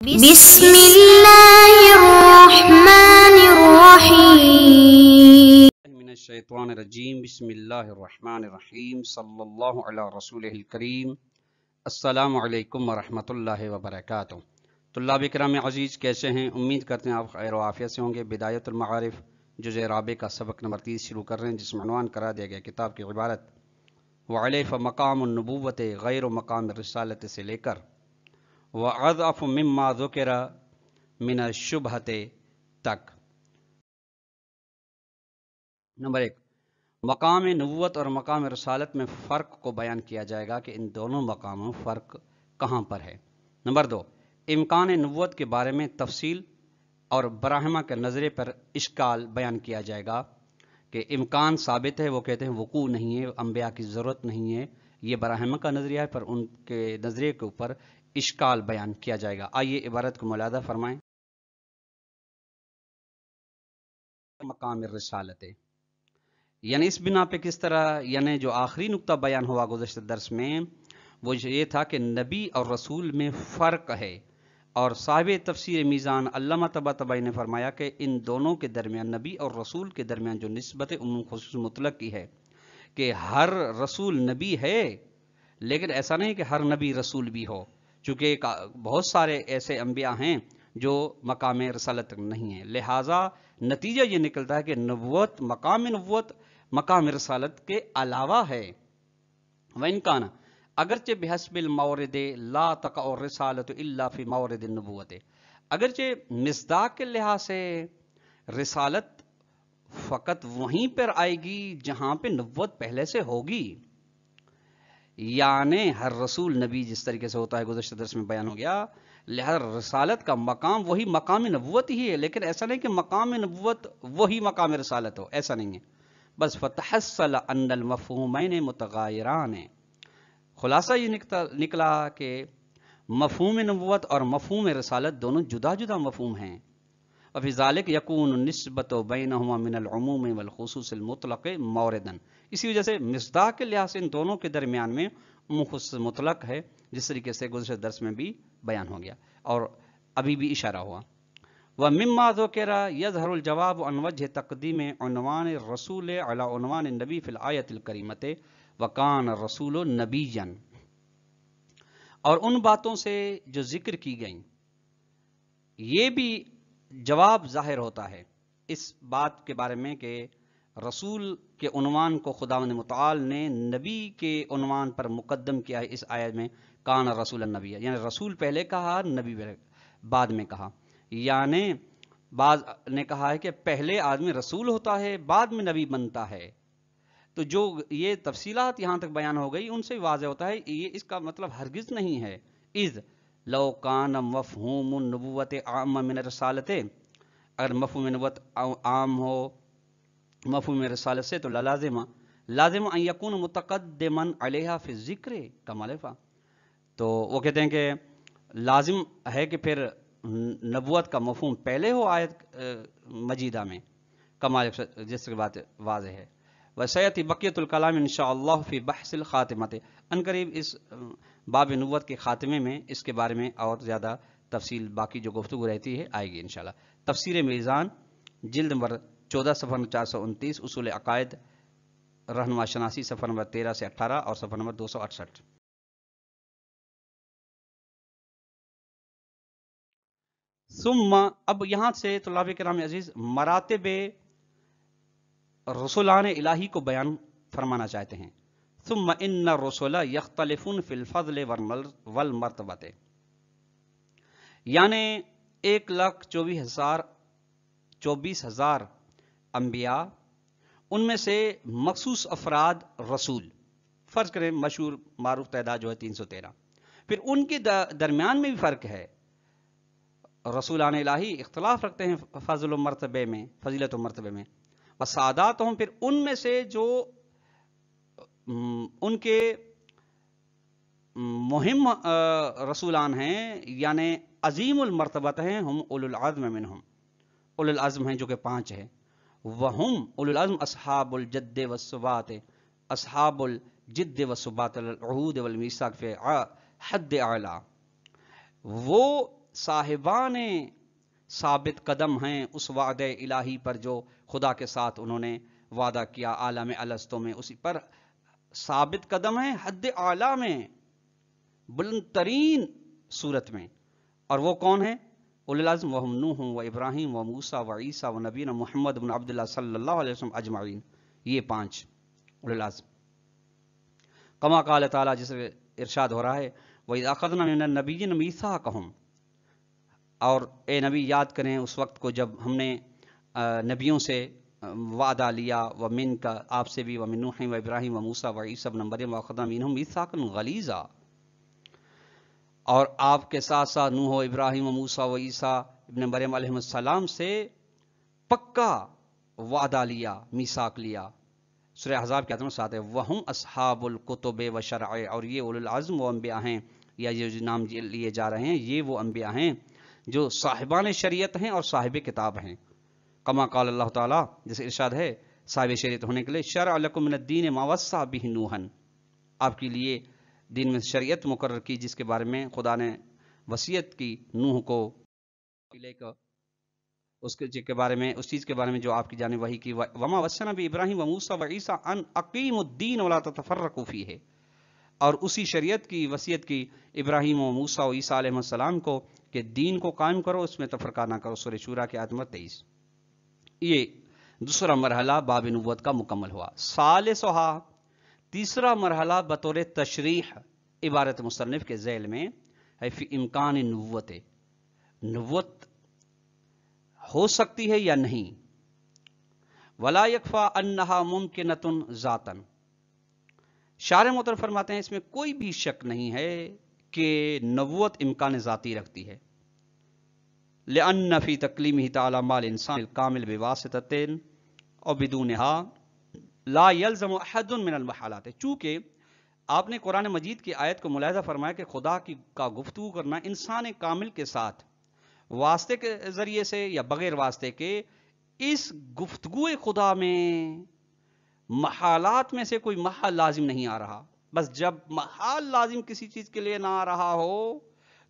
بسم اللہ الرحمن الرحیم من الشیطان الرجیم بسم اللہ الرحمن الرحیم صلی اللہ علی رسولہ الکریم السلام علیکم ورحمۃ اللہ وبرکاتہ۔ طلاب کرام عزیز، کیسے ہیں؟ امید کرتے ہیں آپ خیر و عافیت سے ہوں گے۔ بدایت المعارف جزء رابع کا سبق نمبر 30 شروع کر رہے ہیں، جس میں عنوان کرا دیا گیا کتاب کی عبارت وعلیف مقام النبوت غیر مقام الرسالت سے لے کر وَأَضْعَفُ مِمَّا ذُكِرَ مِنَ الشُّبْهَةِ تک۔ نمبر 1، مقام نبوت اور مقام رسالت میں فرق کو بیان کیا جائے گا کہ ان دونوں مقاموں میں فرق کہاں پر ہے۔ نمبر 2، امکان نبوت کے بارے میں تفصیل اور براہمہ کے نظریے پر اشکال بیان کیا جائے گا کہ امکان ثابت ہے، وہ کہتے ہیں وقوع نہیں ہے، انبیاء کی ضرورت نہیں ہے، یہ براہمہ کا نظریہ ہے، پر ان کے نظریے کے اوپر اشکال بیان کیا جائے گا۔ آئیے عبارت کو ملاحظہ فرمائیں۔ مقام الرسالت، یعنی اس بنا پہ کس طرح، یعنی جو آخری نقطہ بیان ہوا گزشتہ درس میں وہ یہ تھا کہ نبی اور رسول میں فرق ہے، اور صاحب تفسیر میزان علامہ طباطبائی نے فرمایا کہ ان دونوں کے درمیان، نبی اور رسول کے درمیان جو نسبت عموم خصوص مطلق کی ہے کہ ہر رسول نبی ہے، لیکن ایسا نہیں کہ ہر نبی رسول بھی ہو، چونکہ بہت سارے ایسے انبیاء ہیں جو مقام رسالت نہیں ہیں۔ لہٰذا نتیجہ یہ نکلتا ہے کہ نبوت مقام رسالت کے علاوہ ہے۔ وَإِنْ كَانَ، اگرچہ بحسب المورد لا تقع الرسالۃ الا فی مورد النبوت، اگرچہ مصداق کے لحاظ سے رسالت فقط وہیں پر آئے گی جہاں پہ نبوت پہلے سے ہوگی، یعنی ہر رسول نبی جس طریقے سے ہوتا ہے گزشتہ درس میں بیان ہو گیا، لہذا رسالت کا مقام وہی مقام نبوت ہی ہے، لیکن ایسا نہیں کہ مقام نبوت وہی مقام رسالت ہو، ایسا نہیں ہے۔ بس فتحصل ان المفہومین متغایران، خلاصہ یہ نکلا کہ مفہوم نبوت اور مفہوم رسالت دونوں جدا جدا مفہوم ہیں۔ وفی ذالک یکون النسبۃ بینہما من العموم والخصوص المطلق موردن، اسی وجہ سے مصداق کے لحاظ سے ان دونوں کے درمیان میں عموم خصوص مطلق ہے، جس طریقے سے گزشتہ درس میں بھی بیان ہو گیا اور ابھی بھی اشارہ ہوا۔ وَمِمَّا ذُكِرَ يَظْهَرُ الْجَوَابُ عَنْ وَجْهِ تَقْدِيمِ عُنْوَانِ الرَّسُولِ عَلَى عُنْوَانِ النَّبِيِّ فِي الْآيَةِ الْكَرِيمَةِ وَكَانَ الرَّسُولُ نَبِيًّا، اور ان باتوں سے جو ذکر کی گئیں یہ بھی جواب ظاہر ہوتا ہے اس بات کے بارے میں کہ رسول کے عنوان کو خداوند متعال نے نبی کے عنوان پر مقدم کیا ہے۔ اس آیت میں کان رسول النبی، یعنی رسول پہلے کہا، نبی بعد میں کہا، یعنی بعض نے کہا ہے کہ پہلے آدمی رسول ہوتا ہے بعد میں نبی بنتا ہے، تو جو یہ تفصیلات یہاں تک بیان ہو گئی ان سے واضح ہوتا ہے یہ اس کا مطلب ہرگز نہیں ہے اذ لو کان مفہوم النبوت عام من الرسالت، اگر مفہوم نبوت عام ہو مفہوم رسالت سے تو لازم ان یکون متقدما علیہا فی الذکر کما لفا، تو وہ کہتے ہیں کہ لازم ہے کہ پھر نبوت کا مفہوم پہلے ہو آیت مجیدہ میں، کما جس کی بات واضح ہے۔ وسیأتی بقیۃ الکلام انشاءاللہ فی بحث الخاتمۃ، عنقریب اس باب نبوت کے خاتمے میں اس کے بارے میں اور زیادہ تفصیل باقی جو گفتگو رہتی ہے آئے گی انشاءاللہ۔ تفسیر میزان جلد نمبر 14 صفحہ نمبر 429، اصول عقائد رہنما شناسی صفحہ نمبر 13 سے 18 اور صفحہ نمبر 268۔ ثم، اب یہاں سے طلاب کرام عزیز مراتب رسولان الہی کو بیان فرمانا چاہتے ہیں۔ ثم ان الرسل یختلفون فی الفضل والمرتبۃ، یعنی 1,24,000 انبیاء، ان میں سے مخصوص افراد رسول، فرض کریں مشہور معروف تعداد جو ہے 313، پھر ان کے درمیان میں بھی فرق ہے۔ رسولان الہی اختلاف رکھتے ہیں فضل و مرتبے میں، فضیلت و مرتبے میں، وسعادات ہوں، پھر ان میں سے جو ان کے مہم رسولان ہیں یعنی عظیم المرتبت ہیں، ہم اولو العزم منہم، اولو العزم ہیں جو کہ 5 ہیں، وہم اولو العزم اصحاب الجد والثبات، اصحاب الجد والثبات العہود والمیثاق فی حد اعلی، وہ صاحبان ثابت قدم ہیں اس وعدے الہی پر جو خدا کے ساتھ انہوں نے وعدہ کیا عالم الستو میں، اسی پر ثابت قدم ہیں حد اعلیٰ میں، بلند ترین صورت میں. اور وہ کون ہیں؟ اولو العزم، وہم نوح و ابراہیم و موسیٰ و عیسیٰ و نبینا محمد بن عبداللہ صلی اللہ علیہ وسلم اجمعین. یہ 5 اولو العزم. کما قال تعالیٰ، جس سے ارشاد ہو رہا ہے وَإِذْ أَخَذْنَا مِنَ النَّبِيِّينَ مِيثَاقَهُمْ، اور اے نبی یاد کریں اس وقت کو جب ہم نے نبیوں سے وعدہ لیا، ومن کا آپ سے بھی، ومن نوح و ابراہیم و موسیٰ و عیسیٰ ابن مریم وَأَخَذْنَا مِنْهُم مِيثَاقًا غَلِيظًا، اور آپ کے ساتھ ساتھ نوح و ابراہیم و موسیٰ و عیسیٰ ابن مریم علیہ السلام سے پکا وعدہ لیا، میثاق لیا. سورہ احزاب کے آیت نمبر 7 ہے وَهُمْ أَصْحَابُ الْكُتُبِ وَالشَّرْعِ، اور یہ اولو العزم وہ انبیاء ہیں، یا یہ جو نام لیے جا رہے ہیں یہ وہ انبیاء ہیں جو صاحبان شریعت ہیں اور صاحب کتاب ہیں. کما قال اللہ تعالیٰ، جیسے ارشاد ہے صاحب شریعت ہونے کے لیے شرع لکم من الدین ما وصى به نوحا، آپ کے لیے دین میں شریعت مقرر کی جس کے بارے میں خدا نے وصیت کی نوح کو، اس کے بارے میں، اس چیز کے بارے میں جو آپ کی جانب وحی کی. وما وصینا بابراہیم وموسیٰ وعیسیٰ ان اقیموا الدین ولا تتفرقوا فیہ، اور اسی شریعت کی وصیت کی ابراہیم و موسیٰ و عیسیٰ علیہ السلام کو کہ دین کو قائم کرو، اس میں تفرقہ نہ کرو. سورہ شورى کی آیت نمبر 23. یہ دوسرا مرحلہ باب نبوت کا مکمل ہوا. ثالثھا، تیسرا مرحلہ بطور تشریح عبارت مصنف کے ذیل میں ہے فی امکان نبوت، نبوت ہو سکتی ہے یا نہیں. ولا یکفی انہا ممکنۃ ذاتاً، شارح محترم فرماتے ہیں اس میں کوئی بھی شک نہیں ہے کہ نبوت امکان ذاتی رکھتی ہے. لأن فی تکلیمہ تعالی مال انسان الکامل بواسطۃ اور بدونها لا یلزم احد من المحالات، چونکہ آپ نے قرآن مجید کی آیت کو ملاحظہ فرمایا کہ خدا کا گفتگو کرنا انسان کامل کے ساتھ واسطے کے ذریعے سے یا بغیر واسطے کے، اس گفتگو خدا میں محالات میں سے کوئی محال لازم نہیں آ رہا. بس جب محال لازم کسی چیز کے لیے نہ آ رہا ہو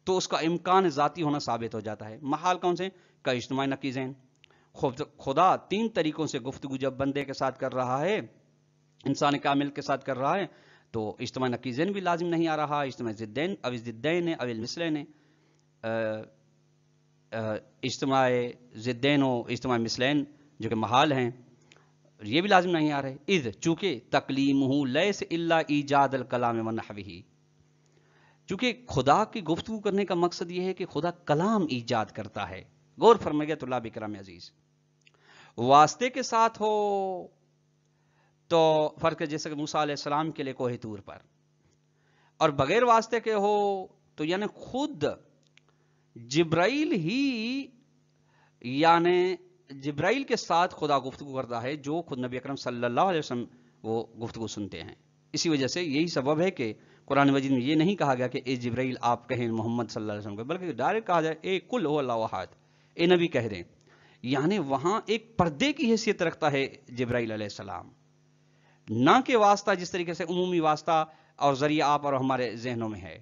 تو اس کا امکان ذاتی ہونا ثابت ہو جاتا ہے. محال کون سے؟ کا اجتماعی نقیزین، خدا 3 طریقوں سے گفتگو جب بندے کے ساتھ کر رہا ہے، انسان کامل کے ساتھ کر رہا ہے، تو اجتماعی نقیزین بھی لازم نہیں آ رہا، اجتماعی ضدین او ضدین او المثلین، اجتماعی ضدین و اجتماعی مثلین جو کہ محال ہیں، یہ بھی لازم نہیں آ رہے. اذ، چونکہ تکلیمہ لیس الا ایجاد الکلام ونحوہ، چونکہ خدا کی گفتگو کرنے کا مقصد یہ ہے کہ خدا کلام ایجاد کرتا ہے. غور فرمائیے طلاب کرام عزیز، واسطے کے ساتھ ہو تو فرق ہے، جیسے کہ موسیٰ علیہ السلام کے لیے کوہ طور پر، اور بغیر واسطے کے ہو تو یعنی خود جبرائیل ہی، یعنی جبرائیل کے ساتھ خدا گفتگو کرتا ہے جو خود نبی اکرم صلی اللہ علیہ وسلم وہ گفتگو سنتے ہیں. اسی وجہ سے یہی سبب ہے کہ قرآن مجید میں یہ نہیں کہا گیا کہ اے جبرائیل آپ کہیں محمد صلی اللہ علیہ وسلم کو، بلکہ ڈائریکٹ کہا جائے اے قل هو اللہ احد، اے نبی کہہ دیں. یعنی وہاں ایک پردے کی حیثیت رکھتا ہے جبرائیل علیہ السلام، نہ کہ واسطہ جس طریقے سے عمومی واسطہ اور ذریعہ آپ اور ہمارے ذہنوں میں ہے.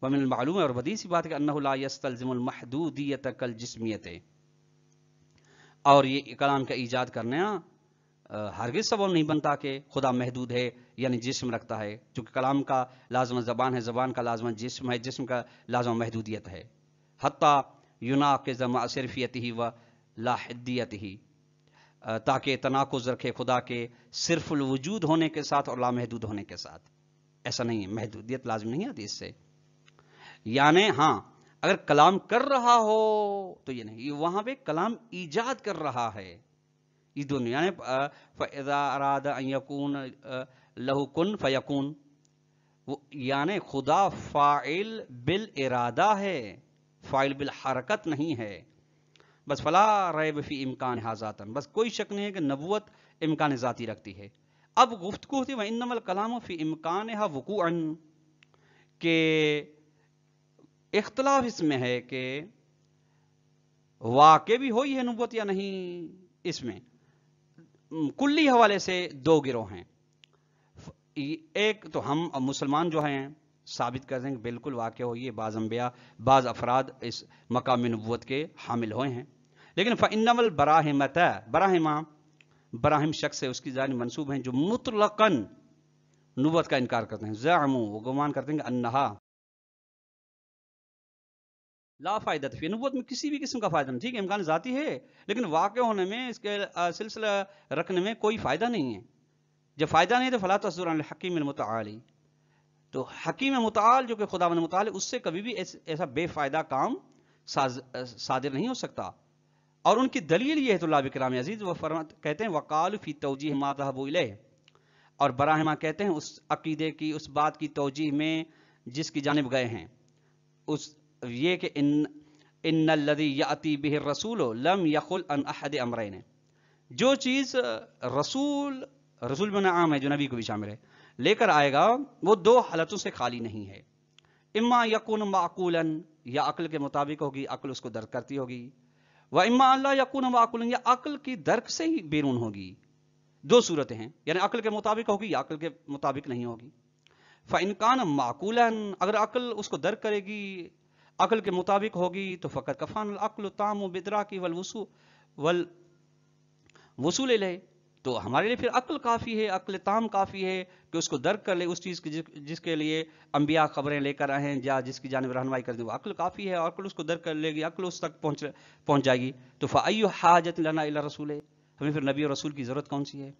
ومن المعلوم ہے، اور بدیہی سی بات ہے کہ انہ لا یستلزم المحدودیت کالجسمیت، اور یہ کلام کا ایجاد کرنا ہرگز سبب نہیں بنتا کہ خدا محدود ہے یعنی جسم رکھتا ہے، چونکہ کلام کا لازمہ زبان ہے، زبان کا لازمہ جسم ہے، جسم کا لازمہ محدودیت ہے. حتی یناقض مع صرفیتہ و لاحدیتہ، تاکہ تناقض رکھے خدا کے صرف الوجود ہونے کے ساتھ اور لامحدود ہونے کے ساتھ. ایسا نہیں ہے، محدودیت لازم نہیں آتی اس سے. یعنی ہاں اگر کلام کر رہا ہو تو یہ نہیں، وہاں پہ کلام ایجاد کر رہا ہے. یہ دونوں یعنی فَإِذَا أَرَادَ أَن يَكُونَ لَهُ كُن فَيَكُونُ، یعنی خدا فاعل بالارادہ ہے، فاعل بالحرکت نہیں ہے. بس فلا ریب فی امکان ذاتاً، بس کوئی شک نہیں ہے کہ نبوت امکان ذاتی رکھتی ہے. اب گفتگو ہوتی ہے وَإِنَّمَا الْكَلَامُ فِي إِمْكَانِهَا وُقُوعًا، کہ اختلاف اس میں ہے کہ واقع بھی ہوئی ہے نبوت یا نہیں. اس میں کلی حوالے سے 2 گروہ ہیں. ایک تو ہم مسلمان جو ہیں ثابت کر دیں کہ بالکل واقع ہو یہ بعض انبیاء بعض افراد اس مقام نبوت کے حامل ہوئے ہیں. لیکن فَإِنَّمَا الْبَرَاهِمَةَ براہم شخص ہے اس کی جانب منسوب ہیں جو مطلقاً نبوت کا انکار کرتے ہیں. زعموا وہ گمان کرتے ہیں کہ انہا لا فائدہ فی نبوت میں کسی بھی قسم کا فائدہ نہیں. ٹھیک ہے امکان ذاتی ہے لیکن واقع ہونے میں اس کے سلسلہ رکھنے میں کوئی فائدہ نہیں ہے. جب فائدہ نہیں ہے تو فلا تصدر عن الحکیم المتعالی. تو حکیم متعال جو کہ خداوند متعال اس سے کبھی بھی ایسا بے فائدہ کام صادر نہیں ہو سکتا. اور ان کی دلیل یہ ہے تو اللہ بکرام عزیز وہ کہتے ہیں وقال فی توجیہ ما ذهبوا الیہ، اور براہما کہتے ہیں اس عقیدے کی اس بات کی توجیہ میں جس کی جانب گئے ہیں، اس یہ کہ ان الذی یاتی بہ الرسول لم یخل عن احد امرین، جو چیز رسول بن عام ہے جو نبی کو بھی شامل ہے لے کر آئے گا وہ دو حالتوں سے خالی نہیں ہے. اما یکون معقولا یا عقل کے مطابق ہوگی، عقل اس کو درک کرتی ہوگی، و اما اللہ یکون معقولا یا عقل کی درک سے ہی بیرون ہوگی. دو صورتیں ہیں، یعنی عقل کے مطابق ہوگی یا عقل کے مطابق نہیں ہوگی. فإن كان معقولا اگر عقل اس کو درک کرے گی عقل کے مطابق ہوگی تو فقط کفان العقل تام بدراکی والوصول الیہ، تو ہمارے لیے پھر عقل کافی ہے، عقل تام کافی ہے کہ اس کو درک کر لے اس چیز کی جس کے لیے انبیاء خبریں لے کر آئے ہیں یا جس کی جانب رہنمائی کر دیں، وہ عقل کافی ہے. عقل اس کو درک کر لے گی، عقل اس تک پہنچ جائے گی. تو فأی حاجت لنا الی الرسول، ہمیں پھر نبی اور رسول کی ضرورت کون سی ہے.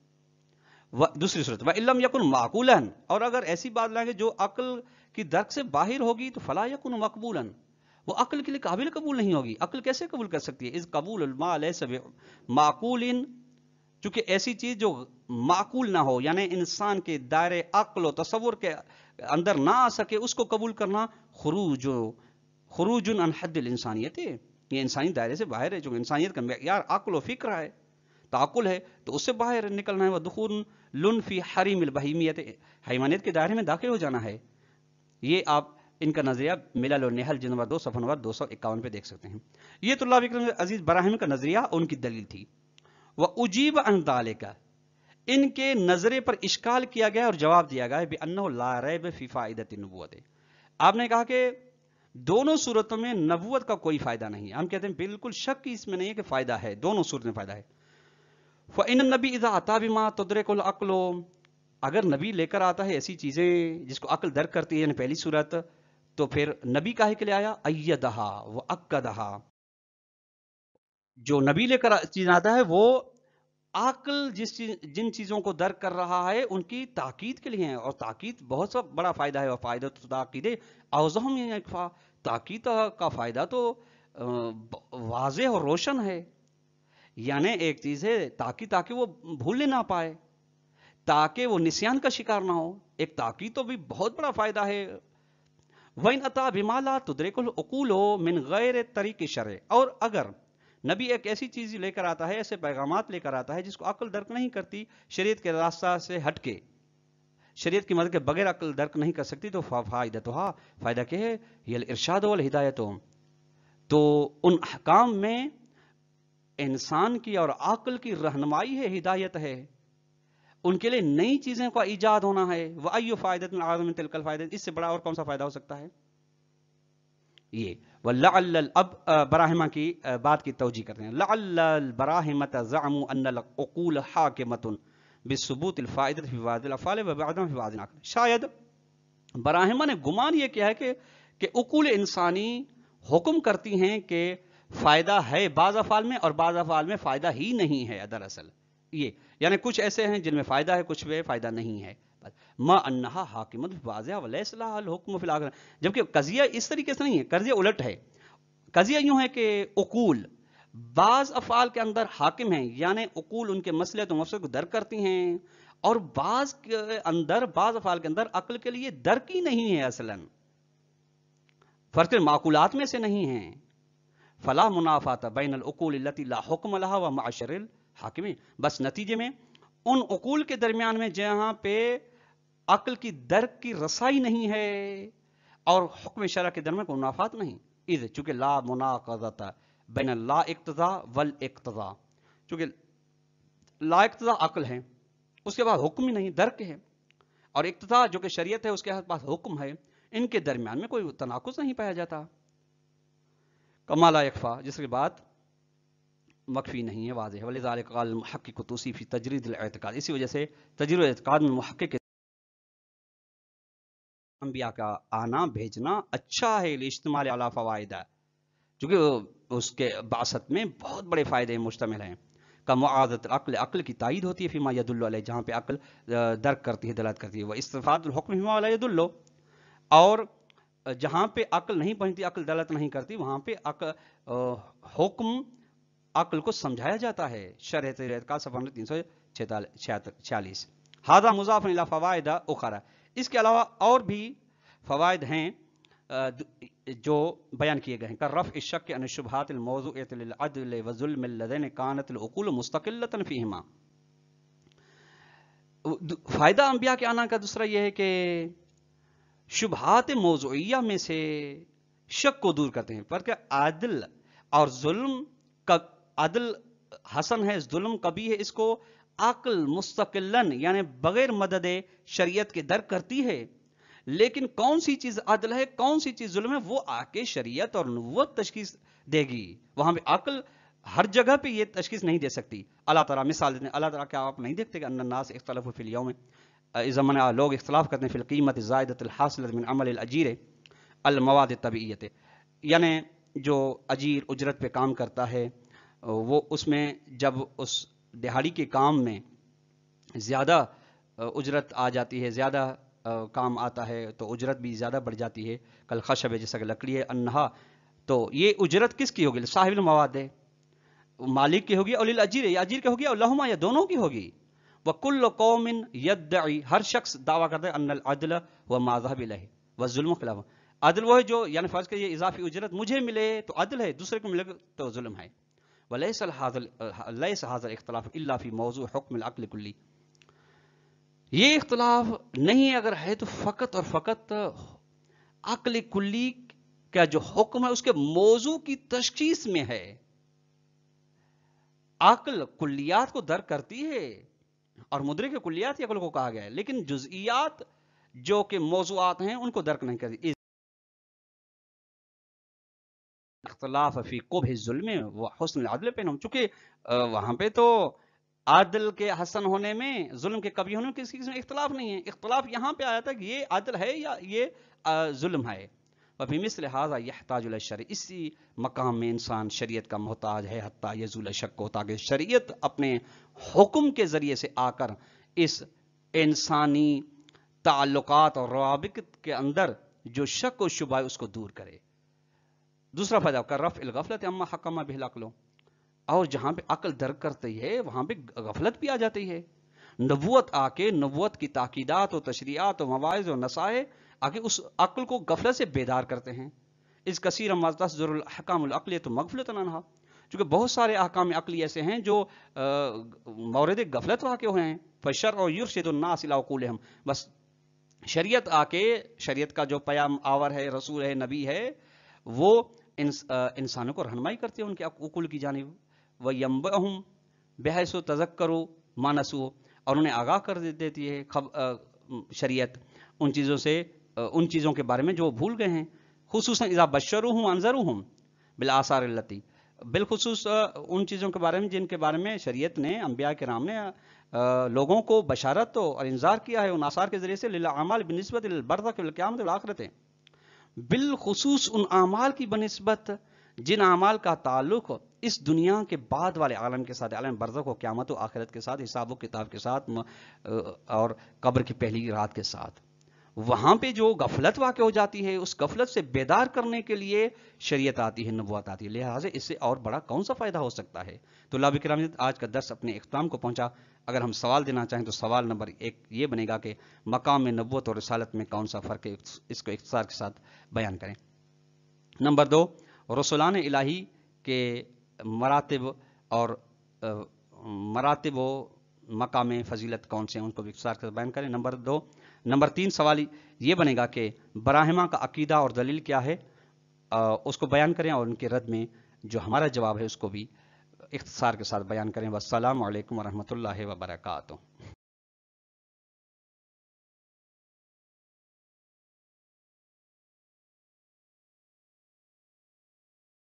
دوسری صورت وَإِن لَمْ يَكُنْ مَعْقُولًا، اور اگر ایسی بات لائیں گے جو عقل کی درک سے باہر ہوگی تو فَلَا يَكُنْ مَقْبُولًا، وہ عقل کے لیے قابل قبول نہیں ہوگی. عقل کیسے قبول کر سکتی ہے؟ اِذْ قبول الماء لَيْسَ بِمَعْقُولٍ، چونکہ ایسی چیز جو معقول نہ ہو یعنی انسان کے دائرے عقل و تصور کے اندر نہ آ سکے اس کو قبول کرنا خروج عن حد الانسانیت ہے، یہ انسانی دائرے سے باہر ہے. جو انسانیت کا معیار عقل و فکر ہے، تعقل ہے، تو اس سے باہر نکلنا ہے. ودخول فی حریم البہیمیت، حیوانیت کے دائرے میں داخل ہو جانا ہے. یہ آپ ان کا نظریہ ملل النحل جلد نمبر 2 صفحہ نمبر 251 پہ دیکھ سکتے ہیں. یہ تو اللہ بکرم عزیز براہم کا نظریہ ان کی دلیل تھی. وَأُجِيبَ عَنْ ذَلِكَ، ان کے نظرے پر اشکال کیا گیا اور جواب دیا گیا بِأَنَّهُ لَا رَيْبَ فِي فَائِدَةِ النُّبُوَّةِ. آپ نے کہا کہ دونوں صورتوں میں نبوت کا کوئی فائدہ نہیں ہے. ہم کہتے ہیں بالکل شک اس میں نہیں ہے کہ فائدہ ہے، دونوں صورت میں فائدہ ہے. فَإِنَّ النَّبِيَّ إِذَا أَتَى بِمَا تُدْرِكُ الْعَقْلُ، اگر نبی لے کر آتا ہے ایسی چیزیں جس کو عقل درک کرتی ہے یعنی پہلی صورت، تو پھر نبی کاہے کے لیے آیا؟ أَيَّدَهَا وَأَكَّدَهَا، جو نبی لے کر چیز آتا ہے وہ عقل جن چیزوں کو درک کر رہا ہے ان کی تاکید کے لیے ہیں، اور تاکید بہت سا بڑا فائدہ ہے. اور فائدہ تو تاکید اوضح میں اکفا، تاکید کا فائدہ تو واضح اور روشن ہے. یعنی ایک چیز ہے تاکہ وہ بھولنے نہ پائے، تاکہ وہ نسیان کا شکار نہ ہو. ایک تاکید تو بھی بہت بڑا فائدہ ہے. وَإِنْ أَتَى بِمَا لَا تُدْرِكُ الْعُقُولُ مِنْ غَيْرِ طَرِيقِ الشَّرْعِ، اور اگر نبی ایک ایسی چیز لے کر آتا ہے، ایسے پیغامات لے کر آتا ہے جس کو عقل درک نہیں کرتی، شریعت کے راستہ سے ہٹ کے، شریعت کی مدد کے بغیر عقل درک نہیں کر سکتی، تو فائدتها، فائدہ کیا ہے؟ یہ الارشاد والہدایت، تو ان احکام میں انسان کی اور عقل کی رہنمائی ہے، ہدایت ہے. ان کے لیے نئی چیزیں کا ایجاد ہونا ہے. وَأَيُّ فَائِدَةٍ أَعْظَمُ مِنْ تِلْكَ الْفَائِدَةِ، اس سے بڑا اور کون سا فائدہ ہو سکتا ہے؟ یہ وَلَعَلَّ، اب براہمہ کی بات کی توجیہ کرتے ہیں. لَعَلَّ الْبَرَاهِمَةَ زَعَمُوا أَنَّ الْعُقُولَ حَاكِمَةٌ بِثُبُوتِ الْفَائِدَةِ فِي بَعْضِ الْأَفْعَالِ وَبَعْضِهَا فِي بَعْضٍ آخَرٍ. شاید براہمہ نے گمان یہ کیا ہے کہ عقول انسانی حکم کرتی ہیں کہ فائدہ ہے بعض افعال میں اور بعض افعال میں فائدہ ہی نہیں ہے. دراصل یہ یعنی کچھ ایسے ہیں جن میں فائدہ ہے، کچھ میں فائدہ نہیں ہے. ما انہا حاکمت واضح ولیس لہا الحکم فی الآخرہ، جبکہ قضیہ اس طریقے سے نہیں ہے، قضیہ الٹ ہے. قضیہ یوں ہے کہ عقول بعض افعال کے اندر حاکم ہیں، یعنی عقول ان کے مصلحت و مفسد کو درک کرتی ہیں، اور بعض افعال کے اندر عقل کے لیے درک ہی نہیں ہے. اصلاً فرق معقولات میں سے نہیں ہیں. فلا منافات بین العقول التي لا حکم لها ومعاشر الحاکمین، بس نتیجے میں ان عقول کے درمیان میں جہاں پہ عقل کی درک کی رسائی نہیں ہے اور حکم شرع کے درمیان کوئی منافات نہیں. اذ چونکہ لا مناقضۃ بین لا اقتضاء والاقتضاء، چونکہ لا اقتضاء عقل ہے، اس کے بعد حکم ہی نہیں، درک ہے، اور اقتضاء جو کہ شریعت ہے اس کے پاس حکم ہے. ان کے درمیان میں کوئی تناقض نہیں پایا جاتا. کما لا یکفا، جس کی بات مخفی نہیں ہے، واضح ہے. ولذالک قال المحقق الطوسی فی تجرید الاعتقاد، اسی وجہ سے تجرید الاعتقاد میں محقق انبیاء کا آنا بھیجنا اچھا ہے لاجتماع علی فوائد، چونکہ اس کے بعثت میں بہت بڑے فائدے مشتمل ہیں. کا معاذت العقل، عقل کی تائید ہوتی ہے، فیما یدل علیہ، جہاں پہ عقل درک کرتی ہے، دلالت کرتی ہے. وہ استفاد الحکم فیما لا یدل، اور جہاں پہ عقل نہیں پہنچتی، عقل دلالت نہیں کرتی، وہاں پہ حکم عقل کو سمجھایا جاتا ہے. شرح اعتقاد صفحہ 346. ھذا مضاف الی فوائد اخرى، اس کے علاوہ اور بھی فوائد ہیں جو بیان کیے گئے ہیں. رفع الشک عن الشبہات الموضوعۃ للعدل والظلم اللذین کانت العقول مستقلۃ فیہما. فائدہ انبیاء کے آنا کا دوسرا یہ ہے کہ شبہات موضوعیہ میں سے شک کو دور کرتے ہیں. پر کہ عدل اور ظلم کا، عدل حسن ہے، ظلم کبھی ہے، اس کو عقل مستقلن یعنی بغیر مدد شریعت کے درک کرتی ہے. لیکن کون سی چیز عدل ہے، کون سی چیز ظلم ہے، وہ آ کے شریعت اور نبوت تشخیص دے گی. وہاں پہ عقل ہر جگہ پہ یہ تشخیص نہیں دے سکتی. اللہ تعالیٰ مثال دیتے ہیں، اللہ تعالیٰ کیا آپ نہیں دیکھتے کہ ان الناس اختلفوا فی الیوم، زمانہ لوگ اختلاف کرتے ہیں، فی القیمت زائدۃ الحاصلۃ من عمل الاجیر المواد الطبیعیۃ، یعنی جو اجیر اجرت پہ کام کرتا ہے وہ اس میں جب اس دہاڑی کے کام میں زیادہ اجرت آ جاتی ہے، زیادہ کام آتا ہے تو اجرت بھی زیادہ بڑھ جاتی ہے. کل خشب ہے، جیسا کہ لکڑی ہے، انہا، تو یہ اجرت کس کی ہوگی؟ صاحب المواد ہے، مالک کی ہوگی، اور للاجیر، یا اجیر کی ہوگی، اور لہما، یا دونوں کی ہوگی. وکل قوم یدعی، ہر شخص دعویٰ کرتا ہے ان العدل و ما ذهب الیہ والظلم خلاف. عدل وہ ہے جو، یعنی فرض کہ یہ اضافی اجرت مجھے ملے تو عدل ہے، دوسرے کو ملے تو ظلم ہے. ولیس هذا الاختلاف الا فی موضوع حکم العقل کلی، یہ اختلاف نہیں اگر ہے تو فقط اور فقط عقل کلی کا جو حکم ہے اس کے موضوع کی تشخیص میں ہے. عقل کلیات کو درک کرتی ہے، اور مدرک کلیات عقل کو کہا گیا ہے، لیکن جزئیات جو کہ موضوعات ہیں ان کو درک نہیں کرتی. اختلاف فی قبح الظلم و حسن العدل بینہم، چونکہ وہاں پہ تو عدل کے حسن ہونے میں، ظلم کے کبھی ہونے میں کسی میں اختلاف نہیں ہے. اختلاف یہاں پہ آیا تھا کہ یہ عدل ہے یا یہ ظلم ہے. وفی مثل ھذا یحتاج الی الشرع، اسی مقام میں انسان شریعت کا محتاج ہے، حتیٰ یزول الشک کو، تاکہ شریعت اپنے حکم کے ذریعے سے آ کر اس انسانی تعلقات اور روابط کے اندر جو شک و شبہ ہے اس کو دور کرے. دوسرا فائدہ کا رفع الغفلت اما حکم بہ العقل، اور جہاں پہ عقل درک کرتی ہے وہاں پہ غفلت بھی آ جاتی ہے. نبوت آ کے نبوت کی تاکیدات و تشریعات و مواعظ و نصائح آ کے اس عقل کو غفلت سے بیدار کرتے ہیں. اس کثیر ما تصدر الحکام العقلیۃ مغفلۃ عنہا، چونکہ بہت سارے احکام عقلی ایسے ہیں جو مورد غفلت واقع ہوئے ہیں. فالشرع یرشد الناس الی عقولہم، بس شریعت آ کے، شریعت کا جو پیام آور ہے، رسول ہے، نبی ہے، وہ انسانوں کو رہنمائی کرتی ہے ان کے عقول کی جانب. وَيَنبَئُهُمْ بِحَيْثُ تَذَكَّرُوا مَا نَسُوا، اور انہیں آگاہ کر دیتی ہے شریعت ان چیزوں سے، ان چیزوں کے بارے میں جو بھول گئے ہیں. خصوصاً اذا بشروہم انذروہم بالآثار التی، بالخصوص ان چیزوں کے بارے میں جن کے بارے میں شریعت نے، انبیاء کرام نے لوگوں کو بشارت اور انذار کیا ہے ان آثار کے ذریعے سے. للأعمال بالنسبۃ للبرزخ والقیامۃ والآخرۃ، بالخصوص ان اعمال کی بنسبت جن اعمال کا تعلق اس دنیا کے بعد والے عالم کے ساتھ، عالم برزخ و قیامت و آخرت کے ساتھ، حساب و کتاب کے ساتھ، اور قبر کی پہلی رات کے ساتھ. وہاں پہ جو غفلت واقع ہو جاتی ہے اس غفلت سے بیدار کرنے کے لیے شریعت آتی ہے، نبوت آتی ہے. لہٰذا اس سے اور بڑا کون سا فائدہ ہو سکتا ہے. تو طلاب کرام، آج کا درس اپنے اختتام کو پہنچا. اگر ہم سوال دینا چاہیں تو سوال نمبر 1 یہ بنے گا کہ مقام نبوت اور رسالت میں کون سا فرق ہے، اس کو اختصار کے ساتھ بیان کریں. نمبر 2، رسولان الہی کے مراتب اور مقام فضیلت کون سے ہیں، ان کو بھی اختصار کے ساتھ بیان کریں. نمبر 3 سوال یہ بنے گا کہ براہما کا عقیدہ اور دلیل کیا ہے، اس کو بیان کریں، اور ان کے رد میں جو ہمارا جواب ہے اس کو بھی اختصار کے ساتھ بیان کریں. والسلام علیکم ورحمۃ اللہ وبرکاتہ.